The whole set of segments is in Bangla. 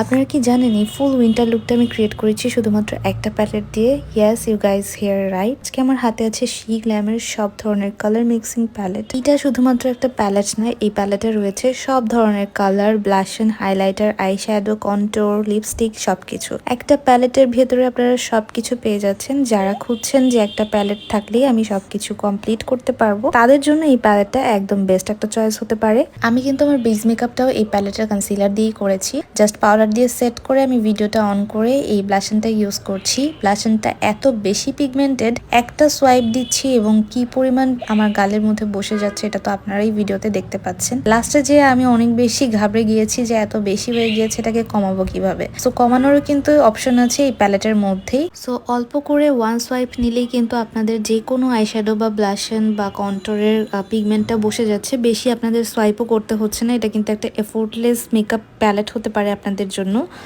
আপনারা কি জানেন এই ফুল উইন্টার লুকটা আমি ক্রিয়েট করেছি শুধুমাত্র একটা প্যালেট দিয়ে? Yes, you guys here right. আজকে আমার হাতে আছে শি গ্ল্যামের সব ধরনের কালার মিক্সিং প্যালেট। এটা শুধুমাত্র একটা প্যালেট নয়, এই প্যালেটে রয়েছে সব ধরনের colour, ব্লাশন, highlighter, eyeshadow, contour, lipstick সবকিছু। একটা প্যালেটের ভেতরে আপনারা সবকিছু পেয়ে যাচ্ছেন। যারা খুঁজছেন যে একটা প্যালেট থাকলেই আমি সবকিছু কমপ্লিট করতে পারবো, তাদের জন্য এই প্যালেটটা একদম বেস্ট একটা চয়েস হতে পারে। আমি কিন্তু আমার বেস মেকআপটাও এই প্যালেটের কনসিলার দিয়েই করেছি। জাস্ট পাউডার দিয়ে সেট করে আমি ভিডিওটা অন করে এই ব্লাশনটা ইউজ করছি। ব্লাশনটা এত বেশি পিগমেন্টেড, একটা সোয়াইপ দিচ্ছি এবং কি পরিমাণ আমার গালের মধ্যে বসে যাচ্ছে এটা তো আপনারাই ভিডিওতে দেখতে পাচ্ছেন। লাস্টে যে আমি অনেক বেশি ঘাবড়ে গিয়েছি যে এত বেশি হয়ে গিয়েছে, এটাকে কমাবো কিভাবে। সো কমানোরও কিন্তু অপশন আছে এই প্যালেটের মধ্যেই। সো অল্প করে ওয়ান সোয়াইপ নিলেই কিন্তু আপনাদের যে কোনো আইশ্যাডো বা ব্লাশন বা কন্ট্যুরের পিগমেন্টটা বসে যাচ্ছে। বেশি আপনাদের সোয়াইপও করতে হচ্ছে না। এটা কিন্তু একটা এফোর্টলেস মেকআপ প্যালেট হতে পারে আপনাদের জন্য।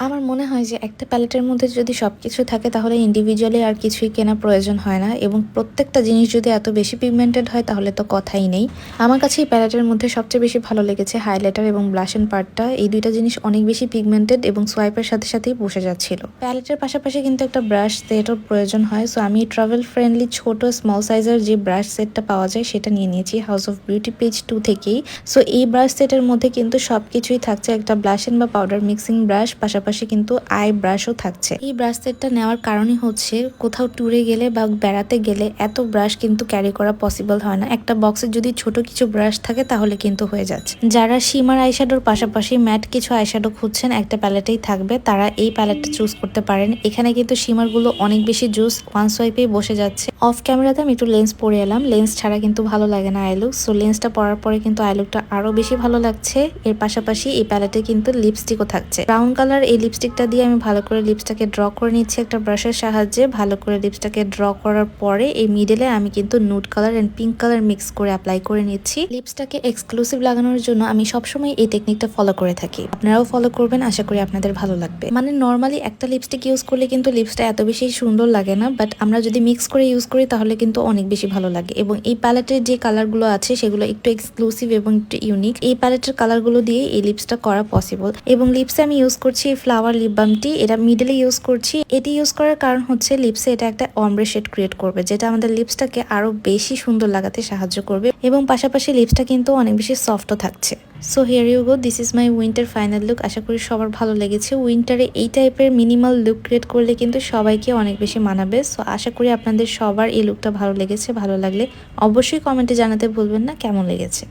আমার মনে হয় যে একটা প্যালেটের মধ্যে যদি সবকিছু থাকে তাহলে ইন্ডিভিজুয়ালি আর কিছুই কেনা প্রয়োজন হয় না, এবং প্রত্যেকটা জিনিস যদি এত বেশি পিগমেন্টেড হয় তাহলে তো কথাই নেই। আমার কাছে এই প্যালেটের মধ্যে সবচেয়ে বেশি ভালো লেগেছে হাইলাইটার এবং ব্লাশন পার্টটা। এই দুইটা জিনিস অনেক বেশি পিগমেন্টেড এবং সোয়াইপের সাথে সাথেই বসে যাচ্ছিল। প্যালেটের পাশাপাশি কিন্তু একটা ব্রাশ সেটও প্রয়োজন হয়। সো আমি ট্রাভেল ফ্রেন্ডলি ছোট স্মল সাইজের যে ব্রাশ সেটটা পাওয়া যায় সেটা নিয়ে নিয়েছি হাউস অফ বিউটি পেজ 2 থেকেই। সো এই ব্রাশ সেটের মধ্যে কিন্তু সবকিছুই থাকছে, একটা ব্লাশন বা পাউডার মিক্সিং ব্রাশ, পাশাপাশি কিন্তু আই ব্রাশও থাকছে। এই ব্রাশ সেটটা নেওয়ার কারণই হচ্ছে কোথাও ট্যুরে গেলে বা বেড়াতে গেলে এত ব্রাশ কিন্তু ক্যারি করা পসিবল হয় না। একটা বক্সে যদি ছোট কিছু ব্রাশ থাকে তাহলে কিন্তু হয়ে যাচ্ছে। যারা শিমার আইশ্যাডোর পাশাপাশি ম্যাট কিছু আইশ্যাডো খুঁজছেন একটা প্যালেটেই থাকবে, তারা এই প্যালেটটা চুজ করতে পারেন। এখানে কিন্তু শিমার গুলো অনেক বেশি জুস, ওয়ান সোয়াইপেই বসে যাচ্ছে। অফ ক্যামেরাতে আমি একটু লেন্স পরে এলাম, লেন্স ছাড়া কিন্তু ভালো লাগে না আই লুক। সো লেন্সটা পরার পরে কিন্তু আই লুকটা আরো বেশি ভালো লাগছে। এর পাশাপাশি এই প্যালেটে কিন্তু লিপস্টিকও থাকছে ব্রাউন কালার। এই লিপস্টিকটা দিয়ে আমি ভালো করে লিপসটাকে ড্র করে নিচ্ছি একটা ব্রাশের সাহায্যে। ভালো করে লিপসটাকে ড্র করার পরে এই মিডলে আমি কিন্তু nude colour and pink colour mix করে অ্যাপ্লাই করে নিচ্ছি। লিপসটাকে এক্সক্লুসিভ লাগানোর জন্য আমি সবসময় এই টেকনিকটা ফলো করে থাকি, আপনারাও ফলো করবেন, আশা করি আপনাদের ভালো লাগবে। মানে নর্মালি একটা লিপস্টিক ইউজ করলে কিন্তু লিপসটা এত বেশি সুন্দর লাগে না, বাট আমরা যদি মিক্স করে ইউজ করি তাহলে কিন্তু অনেক বেশি ভালো লাগে। এবং এই প্যালেটের যে কালারগুলো আছে সেগুলো একটু এক্সক্লুসিভ এবং একটু ইউনিক। এই প্যালেটের কালারগুলো দিয়ে এই লিপসটা করা পসিবল। এবং লিপসে আমি ইউজ করছি ফ্লাওয়ার লিপ বামটি, এটা মিডলে ইউজ করছি। এটি ইউজ করার কারণ হচ্ছে লিপসে এটা একটা অমব্রে শেড ক্রিয়েট করবে, যেটা আমাদের লিপসটাকে আরো বেশি সুন্দর লাগাতে সাহায্য করবে। এবং পাশাপাশি লিপসটা কিন্তু অনেক বেশি সফটও থাকছে। So here you go, this is my winter final look. আশা করি সবার ভালো লেগেছে। উইন্টারে এই টাইপের মিনিমাল লুক ক্রিয়েট করলে কিন্তু সবাইকে অনেক বেশি মানাবে। সো আশা করি আপনাদের সবার এই লুকটা ভালো লেগেছে। ভালো লাগলে অবশ্যই কমেন্টে জানাতে ভুলবেন না কেমন লেগেছে।